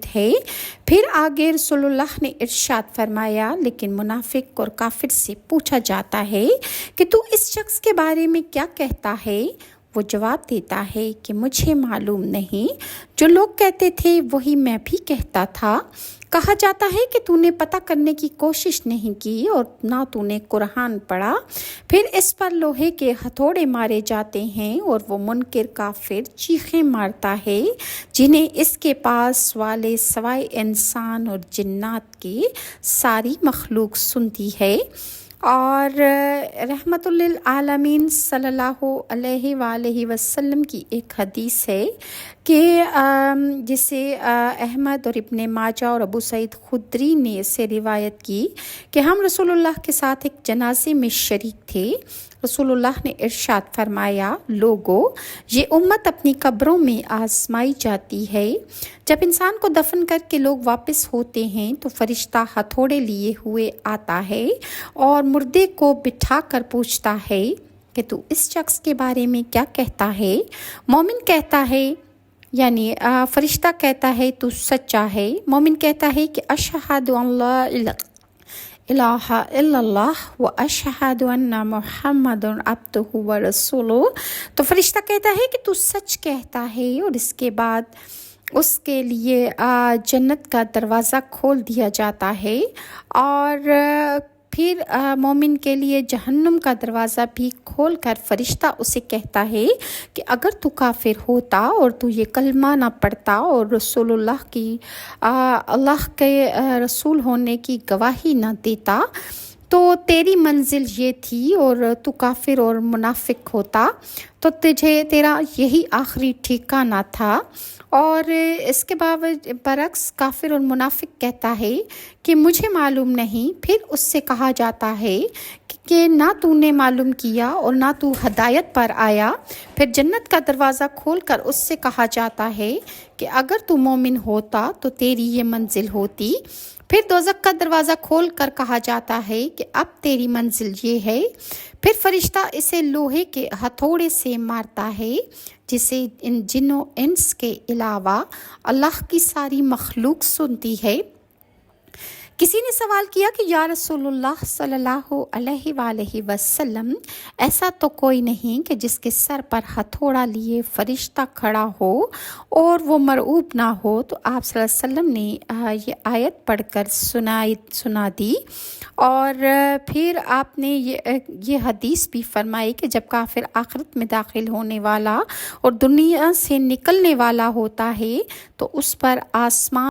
ہے۔ پھر آگے رسول اللہ نے ارشاد فرمایا، لیکن منافق اور کافر سے پوچھا جاتا ہے کہ تو اس شخص کے بارے میں کیا کہتا ہے؟ وہ جواب دیتا ہے کہ مجھے معلوم نہیں، جو لوگ کہتے تھے وہی میں بھی کہتا تھا۔ کہا جاتا ہے کہ تو نے پتہ کرنے کی کوشش نہیں کی اور نہ تو نے قرآن پڑھا۔ پھر اس پر لوہے کے ہتھوڑے مارے جاتے ہیں اور وہ منکر کافر چیخیں مارتا ہے، جنہیں اس کے پاس والے سوائے انسان اور جنات کی ساری مخلوق سنتی ہے۔ اور رحمت للعالمین صلی اللہ علیہ وآلہ وسلم کی ایک حدیث ہے کہ جسے احمد اور ابن ماجہ اور ابو سعید خدری نے اسے روایت کی کہ ہم رسول اللہ کے ساتھ ایک جنازے میں شریک تھے۔ رسول اللہ نے ارشاد فرمایا، لوگو، یہ امت اپنی قبروں میں آزمائی جاتی ہے۔ جب انسان کو دفن کر کے لوگ واپس ہوتے ہیں تو فرشتہ ہتھوڑے لیے ہوئے آتا ہے اور مردے کو بٹھا کر پوچھتا ہے کہ تو اس شخص کے بارے میں کیا کہتا ہے؟ مومن کہتا ہے، یعنی فرشتہ کہتا ہے تو سچا ہے۔ مومن کہتا ہے کہ اشہد ان لا الہ الا اللہ و اشہد ان محمد عبدہ و رسولہ۔ تو فرشتہ کہتا ہے کہ تو سچ کہتا ہے، اور اس کے بعد اس کے لیے جنت کا دروازہ کھول دیا جاتا ہے، اور پھر مومن کے لیے جہنم کا دروازہ بھی کھول کر فرشتہ اسے کہتا ہے کہ اگر تو کافر ہوتا اور تو یہ کلمہ نہ پڑھتا اور رسول اللہ کی اللہ کے رسول ہونے کی گواہی نہ دیتا تو تیری منزل یہ تھی، اور تو کافر اور منافق ہوتا تو تیرا یہی آخری ٹھکانہ تھا۔ اور اس کے برعکس کافر اور منافق کہتا ہے کہ مجھے معلوم نہیں۔ پھر اس سے کہا جاتا ہے کہ نہ تو نے معلوم کیا اور نہ تو ہدایت پر آیا۔ پھر جنت کا دروازہ کھول کر اس سے کہا جاتا ہے کہ اگر تو مومن ہوتا تو تیری یہ منزل ہوتی۔ پھر دوزخ کا دروازہ کھول کر کہا جاتا ہے کہ اب تیری منزل یہ ہے۔ پھر فرشتہ اسے لوہے کے ہتھوڑے سے مارتا ہے، جسے ان جنوں انس کے علاوہ اللہ کی ساری مخلوق سنتی ہے۔ کسی نے سوال کیا کہ یا رسول اللہ صلی اللہ علیہ وآلہ وسلم، ایسا تو کوئی نہیں کہ جس کے سر پر ہتھوڑا لیے فرشتہ کھڑا ہو اور وہ مرعوب نہ ہو؟ تو آپ صلی اللہ علیہ وسلم نے یہ آیت پڑھ کر سنا دی، اور پھر آپ نے یہ حدیث بھی فرمائی کہ جب کافر آخرت میں داخل ہونے والا اور دنیا سے نکلنے والا ہوتا ہے تو اس پر آسمان